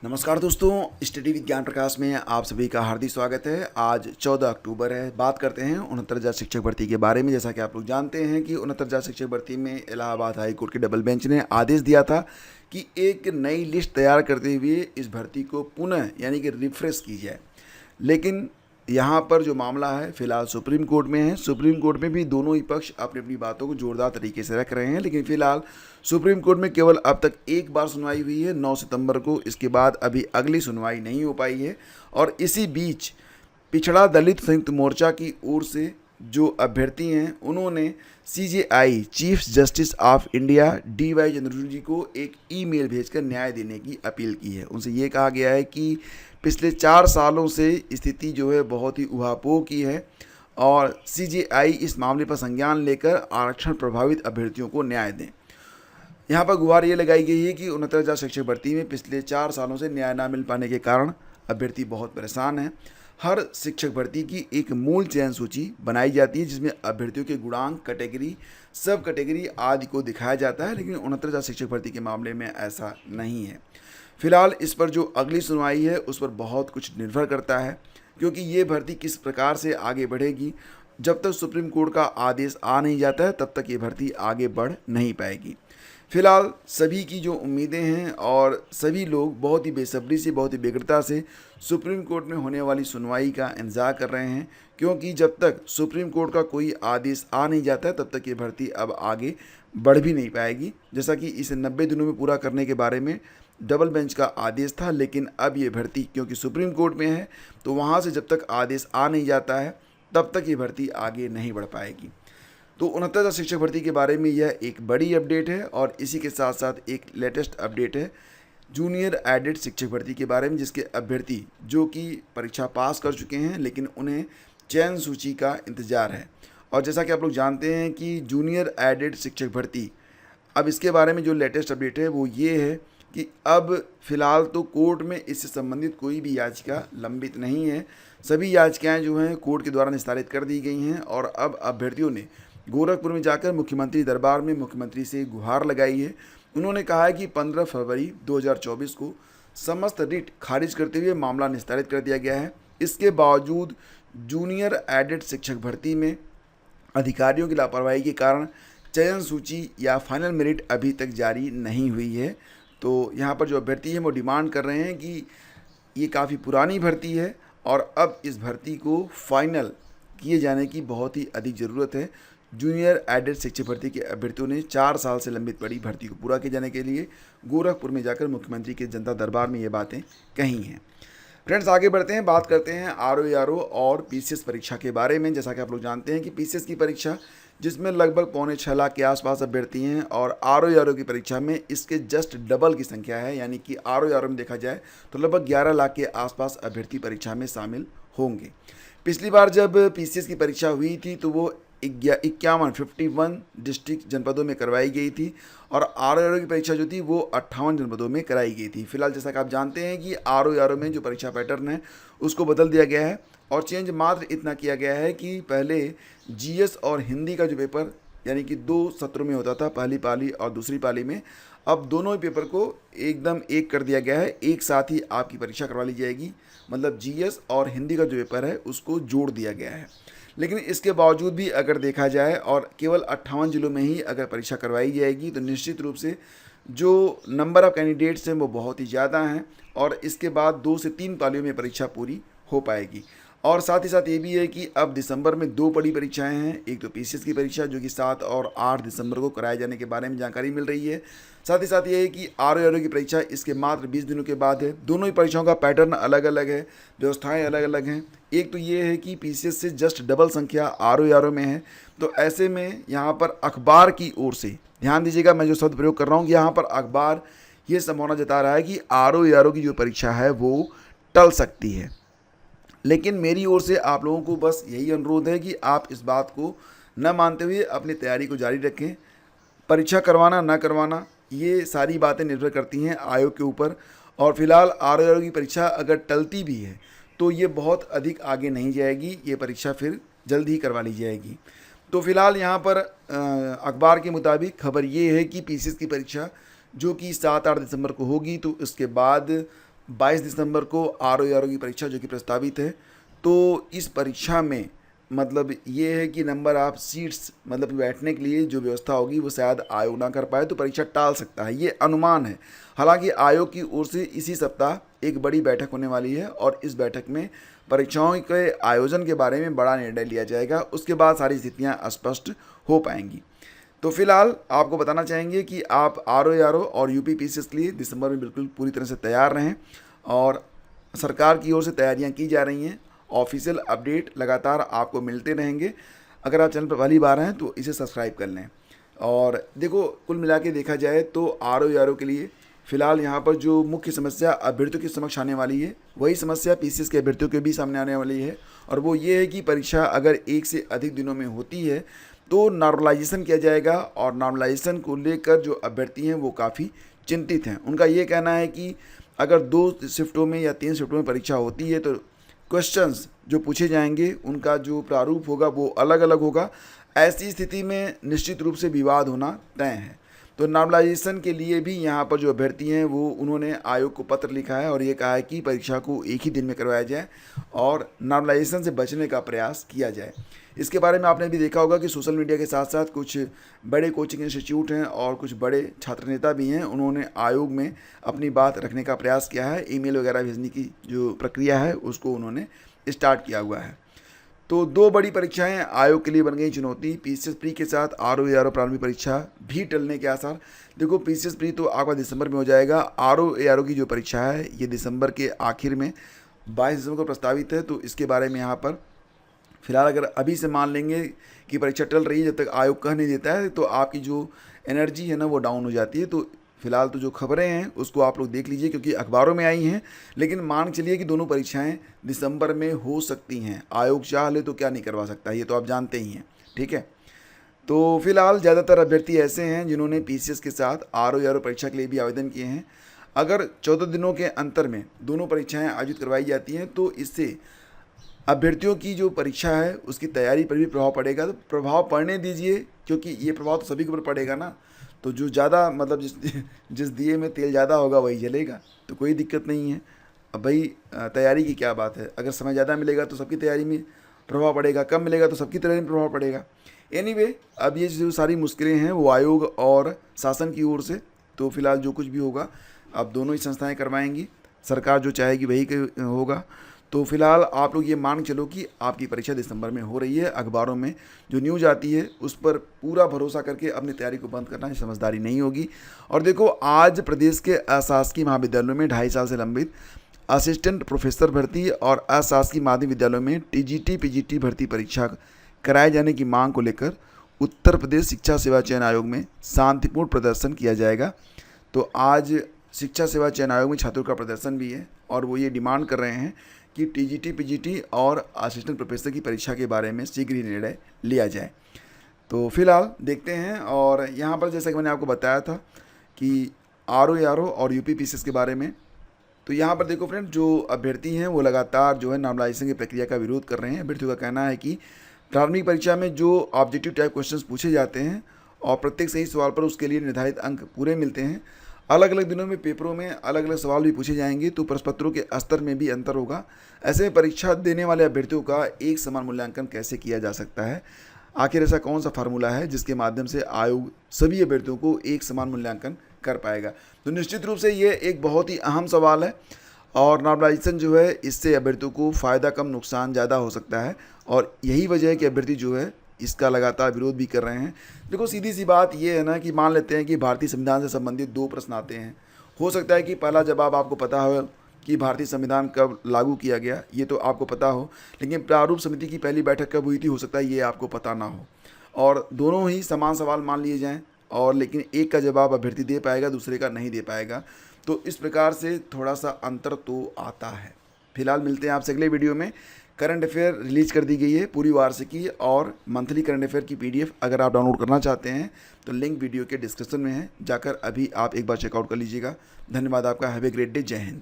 नमस्कार दोस्तों, study with ज्ञान प्रकाश में आप सभी का हार्दिक स्वागत है। आज 14 अक्टूबर है। बात करते हैं 69,000 शिक्षक भर्ती के बारे में। जैसा कि आप लोग जानते हैं कि 69,000 शिक्षक भर्ती में इलाहाबाद हाई कोर्ट के डबल बेंच ने आदेश दिया था कि एक नई लिस्ट तैयार करते हुए इस भर्ती को पुनः यानी कि रिफ्रेश की जाए। लेकिन यहाँ पर जो मामला है फिलहाल सुप्रीम कोर्ट में है। सुप्रीम कोर्ट में भी दोनों ही पक्ष अपनी अपनी बातों को जोरदार तरीके से रख रहे हैं, लेकिन फिलहाल सुप्रीम कोर्ट में केवल अब तक एक बार सुनवाई हुई है 9 सितंबर को। इसके बाद अभी अगली सुनवाई नहीं हो पाई है। और इसी बीच पिछड़ा दलित संयुक्त मोर्चा की ओर से जो अभ्यर्थी हैं उन्होंने CJI chief justice of India DY Chandrachud ji को एक ईमेल भेजकर न्याय देने की अपील की है। उनसे ये कहा गया है कि पिछले 4 सालों से स्थिति जो है बहुत ही उहापोह की है और सीजेआई इस मामले पर संज्ञान लेकर आरक्षण प्रभावित अभ्यर्थियों को न्याय दें। यहाँ पर गुहार ये लगाई गई है कि 69,000 शिक्षक भर्ती में पिछले 4 सालों से न्याय न मिल पाने के कारण अभ्यर्थी बहुत परेशान हैं। हर शिक्षक भर्ती की एक मूल चयन सूची बनाई जाती है जिसमें अभ्यर्थियों के गुणांक, कैटेगरी, सब कैटेगरी आदि को दिखाया जाता है, लेकिन 69,000 शिक्षक भर्ती के मामले में ऐसा नहीं है। फिलहाल इस पर जो अगली सुनवाई है उस पर बहुत कुछ निर्भर करता है, क्योंकि ये भर्ती किस प्रकार से आगे बढ़ेगी। जब तक सुप्रीम कोर्ट का आदेश आ नहीं जाता है तब तक ये भर्ती आगे बढ़ नहीं पाएगी। फिलहाल सभी की जो उम्मीदें हैं और सभी लोग बहुत ही बेसब्री से, बहुत ही व्यग्रता से सुप्रीम कोर्ट में होने वाली सुनवाई का इंतज़ार कर रहे हैं, क्योंकि जब तक सुप्रीम कोर्ट का कोई आदेश आ नहीं जाता है तब तक ये भर्ती अब आगे बढ़ भी नहीं पाएगी। जैसा कि इसे 90 दिनों में पूरा करने के बारे में डबल बेंच का आदेश था, लेकिन अब ये भर्ती क्योंकि सुप्रीम कोर्ट में है तो वहाँ से जब तक आदेश आ नहीं जाता है तब तक ये भर्ती आगे नहीं बढ़ पाएगी। तो 69,000 शिक्षक भर्ती के बारे में यह एक बड़ी अपडेट है। और इसी के साथ साथ एक लेटेस्ट अपडेट है जूनियर एडेड शिक्षक भर्ती के बारे में, जिसके अभ्यर्थी जो कि परीक्षा पास कर चुके हैं लेकिन उन्हें चयन सूची का इंतज़ार है। और जैसा कि आप लोग जानते हैं कि जूनियर एडेड शिक्षक भर्ती, अब इसके बारे में जो लेटेस्ट अपडेट है वो ये है कि अब फिलहाल तो कोर्ट में इससे संबंधित कोई भी याचिका लंबित नहीं है। सभी याचिकाएं जो हैं कोर्ट के द्वारा निस्तारित कर दी गई हैं और अब अभ्यर्थियों ने गोरखपुर में जाकर मुख्यमंत्री दरबार में मुख्यमंत्री से गुहार लगाई है। उन्होंने कहा है कि 15 फरवरी 2024 को समस्त रिट खारिज करते हुए मामला निस्तारित कर दिया गया है। इसके बावजूद जूनियर एडेड शिक्षक भर्ती में अधिकारियों की लापरवाही के कारण चयन सूची या फाइनल मेरिट अभी तक जारी नहीं हुई है। तो यहाँ पर जो अभ्यर्थी हैं वो डिमांड कर रहे हैं कि ये काफ़ी पुरानी भर्ती है और अब इस भर्ती को फाइनल किए जाने की बहुत ही अधिक ज़रूरत है। जूनियर एडेड शिक्षक भर्ती के अभ्यर्थियों ने 4 साल से लंबित पड़ी भर्ती को पूरा किए जाने के लिए गोरखपुर में जाकर मुख्यमंत्री के जनता दरबार में ये बातें कही हैं। फ्रेंड्स, आगे बढ़ते हैं, बात करते हैं RO और PCS परीक्षा के बारे में। जैसा कि आप लोग जानते हैं कि PCS की परीक्षा जिसमें लगभग 6.25 लाख के आसपास अभ्यर्थी हैं और RO की परीक्षा में इसके जस्ट डबल की संख्या है, यानी कि RO में देखा जाए तो लगभग 11 लाख के आसपास अभ्यर्थी परीक्षा में शामिल होंगे। पिछली बार जब PCS की परीक्षा हुई थी तो वो 51 डिस्ट्रिक्ट जनपदों में करवाई गई थी और RO की परीक्षा जो थी वो 58 जनपदों में कराई गई थी। फिलहाल जैसा कि आप जानते हैं कि RO में जो परीक्षा पैटर्न है उसको बदल दिया गया है और चेंज मात्र इतना किया गया है कि पहले GS और हिंदी का जो पेपर यानी कि 2 सत्रों में होता था, पहली पाली और दूसरी पाली में, अब दोनों ही पेपर को एकदम एक कर दिया गया है। एक साथ ही आपकी परीक्षा करवा ली जाएगी, मतलब GS और हिंदी का जो पेपर है उसको जोड़ दिया गया है। लेकिन इसके बावजूद भी अगर देखा जाए और केवल 58 जिलों में ही अगर परीक्षा करवाई जाएगी तो निश्चित रूप से जो नंबर ऑफ़ कैंडिडेट्स हैं वो बहुत ही ज़्यादा हैं और इसके बाद 2 से 3 पालियों में परीक्षा पूरी हो पाएगी। और साथ ही साथ ये भी है कि अब दिसंबर में 2 बड़ी परीक्षाएं हैं। एक तो PCS की परीक्षा जो कि 7 और 8 दिसंबर को कराए जाने के बारे में जानकारी मिल रही है। साथ ही साथ ये है कि RO की परीक्षा इसके मात्र 20 दिनों के बाद है। दोनों ही परीक्षाओं का पैटर्न अलग अलग है, व्यवस्थाएं अलग अलग हैं। एक तो ये है कि PCS से जस्ट डबल संख्या RO में है, तो ऐसे में यहाँ पर अखबार की ओर से ध्यान दीजिएगा, मैं जो शब्द प्रयोग कर रहा हूँ, यहाँ पर अखबार ये संभावना जता रहा है कि RO की जो परीक्षा है वो टल सकती है। लेकिन मेरी ओर से आप लोगों को बस यही अनुरोध है कि आप इस बात को न मानते हुए अपनी तैयारी को जारी रखें। परीक्षा करवाना ना करवाना ये सारी बातें निर्भर करती हैं आयोग के ऊपर। और फिलहाल RO की परीक्षा अगर टलती भी है तो ये बहुत अधिक आगे नहीं जाएगी, ये परीक्षा फिर जल्द ही करवा ली जाएगी। तो फिलहाल यहाँ पर अखबार के मुताबिक खबर ये है कि PCS की परीक्षा जो कि 7-8 दिसंबर को होगी, तो इसके बाद 22 दिसंबर को RO की परीक्षा जो कि प्रस्तावित है, तो इस परीक्षा में मतलब ये है कि नंबर ऑफ सीट्स मतलब बैठने के लिए जो व्यवस्था होगी वो शायद आयोग ना कर पाए, तो परीक्षा टाल सकता है, ये अनुमान है। हालांकि आयोग की ओर से इसी सप्ताह एक बड़ी बैठक होने वाली है और इस बैठक में परीक्षाओं के आयोजन के बारे में बड़ा निर्णय लिया जाएगा। उसके बाद सारी स्थितियाँ स्पष्ट हो पाएंगी। तो फिलहाल आपको बताना चाहेंगे कि आप RO और UP-PCS के लिए दिसंबर में बिल्कुल पूरी तरह से तैयार रहें और सरकार की ओर से तैयारियां की जा रही हैं। ऑफिशियल अपडेट लगातार आपको मिलते रहेंगे। अगर आप चैनल पर पहली बार हैं तो इसे सब्सक्राइब कर लें। और देखो, कुल मिला के देखा जाए तो RO के लिए फ़िलहाल यहाँ पर जो मुख्य समस्या अभ्यर्थियों के समक्ष आने वाली है, वही समस्या PCS के अभ्यर्थियों के भी सामने आने वाली है। और वो ये है कि परीक्षा अगर एक से अधिक दिनों में होती है तो नॉर्मलाइजेशन किया जाएगा। और नॉर्मलाइजेशन को लेकर जो अभ्यर्थी हैं वो काफ़ी चिंतित हैं। उनका ये कहना है कि अगर 2 शिफ्टों में या 3 शिफ्टों में परीक्षा होती है तो क्वेश्चंस जो पूछे जाएंगे उनका जो प्रारूप होगा वो अलग अलग होगा। ऐसी स्थिति में निश्चित रूप से विवाद होना तय है। तो नॉर्मलाइजेशन के लिए भी यहाँ पर जो अभ्यर्थी हैं वो उन्होंने आयोग को पत्र लिखा है और ये कहा है कि परीक्षा को एक ही दिन में करवाया जाए और नॉर्मलाइजेशन से बचने का प्रयास किया जाए। इसके बारे में आपने भी देखा होगा कि सोशल मीडिया के साथ साथ कुछ बड़े कोचिंग इंस्टीट्यूट हैं और कुछ बड़े छात्र नेता भी हैं, उन्होंने आयोग में अपनी बात रखने का प्रयास किया है। ईमेल वगैरह भेजने की जो प्रक्रिया है उसको उन्होंने स्टार्ट किया हुआ है। तो 2 बड़ी परीक्षाएं आयोग के लिए बन गई चुनौती। PCS प्री के साथ RO प्रारंभिक परीक्षा भी टलने के आसार। देखो, PCS प्री तो आपका दिसंबर में हो जाएगा। RO की जो परीक्षा है ये दिसंबर के आखिर में 22 दिसंबर को प्रस्तावित है। तो इसके बारे में यहाँ पर फिलहाल अगर अभी से मान लेंगे कि परीक्षा टल रही है, जब तक आयोग कह नहीं देता है तो आपकी जो एनर्जी है ना वो डाउन हो जाती है। तो फिलहाल तो जो खबरें हैं उसको आप लोग देख लीजिए क्योंकि अखबारों में आई हैं, लेकिन मान चलिए कि दोनों परीक्षाएं दिसंबर में हो सकती हैं। आयोग चाह ले तो क्या नहीं करवा सकता, ये तो आप जानते ही हैं। ठीक है, तो फिलहाल ज़्यादातर अभ्यर्थी ऐसे हैं जिन्होंने PCS के साथ RO परीक्षा के लिए भी आवेदन किए हैं। अगर 14 दिनों के अंतर में दोनों परीक्षाएँ आयोजित करवाई जाती हैं तो इससे अभ्यर्थियों की जो परीक्षा है उसकी तैयारी पर भी प्रभाव पड़ेगा। तो प्रभाव पड़ने दीजिए, क्योंकि ये प्रभाव तो सभी के ऊपर पड़ेगा ना। तो जो ज़्यादा मतलब जिस दिए में तेल ज़्यादा होगा वही जलेगा, तो कोई दिक्कत नहीं है। अब भाई तैयारी की क्या बात है, अगर समय ज़्यादा मिलेगा तो सबकी तैयारी में प्रभाव पड़ेगा, कम मिलेगा तो सबकी तैयारी में प्रभाव पड़ेगा। एनीवे, अब ये जो सारी मुश्किलें हैं वो आयोग और शासन की ओर से, तो फिलहाल जो कुछ भी होगा अब दोनों ही संस्थाएँ करवाएंगी। सरकार जो चाहेगी वही होगा। तो फिलहाल आप लोग ये मान चलो कि आपकी परीक्षा दिसंबर में हो रही है। अखबारों में जो न्यूज़ आती है उस पर पूरा भरोसा करके अपनी तैयारी को बंद करना समझदारी नहीं होगी। और देखो, आज प्रदेश के अशासकीय महाविद्यालयों में 2.5 साल से लंबित असिस्टेंट प्रोफेसर भर्ती और अशासकीय माध्यमिक विद्यालयों में TGT PGT भर्ती परीक्षा कराए जाने की मांग को लेकर उत्तर प्रदेश शिक्षा सेवा चयन आयोग में शांतिपूर्ण प्रदर्शन किया जाएगा। तो आज शिक्षा सेवा चयन आयोग में छात्रों का प्रदर्शन भी है और वो ये डिमांड कर रहे हैं कि TGT PGT और असिस्टेंट प्रोफेसर की परीक्षा के बारे में शीघ्र ही निर्णय लिया जाए। तो फिलहाल देखते हैं। और यहाँ पर जैसा कि मैंने आपको बताया था कि RO और UP-PCS के बारे में, तो यहाँ पर देखो फ्रेंड, जो अभ्यर्थी हैं वो लगातार जो है नॉर्मलाइजेशन की प्रक्रिया का विरोध कर रहे हैं। अभ्यर्थियों का कहना है कि प्रारंभिक परीक्षा में जो ऑब्जेक्टिव टाइप क्वेश्चंस पूछे जाते हैं और प्रत्येक सही सवाल पर उसके लिए निर्धारित अंक पूरे मिलते हैं, अलग अलग दिनों में पेपरों में अलग अलग सवाल भी पूछे जाएंगे, तो प्रश्न पत्रों के स्तर में भी अंतर होगा। ऐसे में परीक्षा देने वाले अभ्यर्थियों का एक समान मूल्यांकन कैसे किया जा सकता है? आखिर ऐसा कौन सा फार्मूला है जिसके माध्यम से आयोग सभी अभ्यर्थियों को एक समान मूल्यांकन कर पाएगा? तो निश्चित रूप से ये एक बहुत ही अहम सवाल है और नॉर्मलाइजेशन जो है इससे अभ्यर्थियों को फ़ायदा कम नुकसान ज़्यादा हो सकता है और यही वजह है कि अभ्यर्थी जो है इसका लगातार विरोध भी कर रहे हैं। देखो, सीधी सी बात ये है ना कि मान लेते हैं कि भारतीय संविधान से संबंधित 2 प्रश्न आते हैं। हो सकता है कि पहला जवाब आपको पता हो कि भारतीय संविधान कब लागू किया गया, ये तो आपको पता हो, लेकिन प्रारूप समिति की पहली बैठक कब हुई थी हो सकता है ये आपको पता ना हो। और दोनों ही समान सवाल मान लिए जाएँ और लेकिन एक का जवाब अभ्यर्थी दे पाएगा, दूसरे का नहीं दे पाएगा। तो इस प्रकार से थोड़ा सा अंतर तो आता है। फिलहाल मिलते हैं आपसे अगले वीडियो में। करंट अफेयर रिलीज कर दी गई है पूरी वार्षिकी और मंथली करंट अफेयर की PDF अगर आप डाउनलोड करना चाहते हैं तो लिंक वीडियो के डिस्क्रिप्शन में है, जाकर अभी आप एक बार चेकआउट कर लीजिएगा। धन्यवाद आपका। Have a great day. जय हिंद।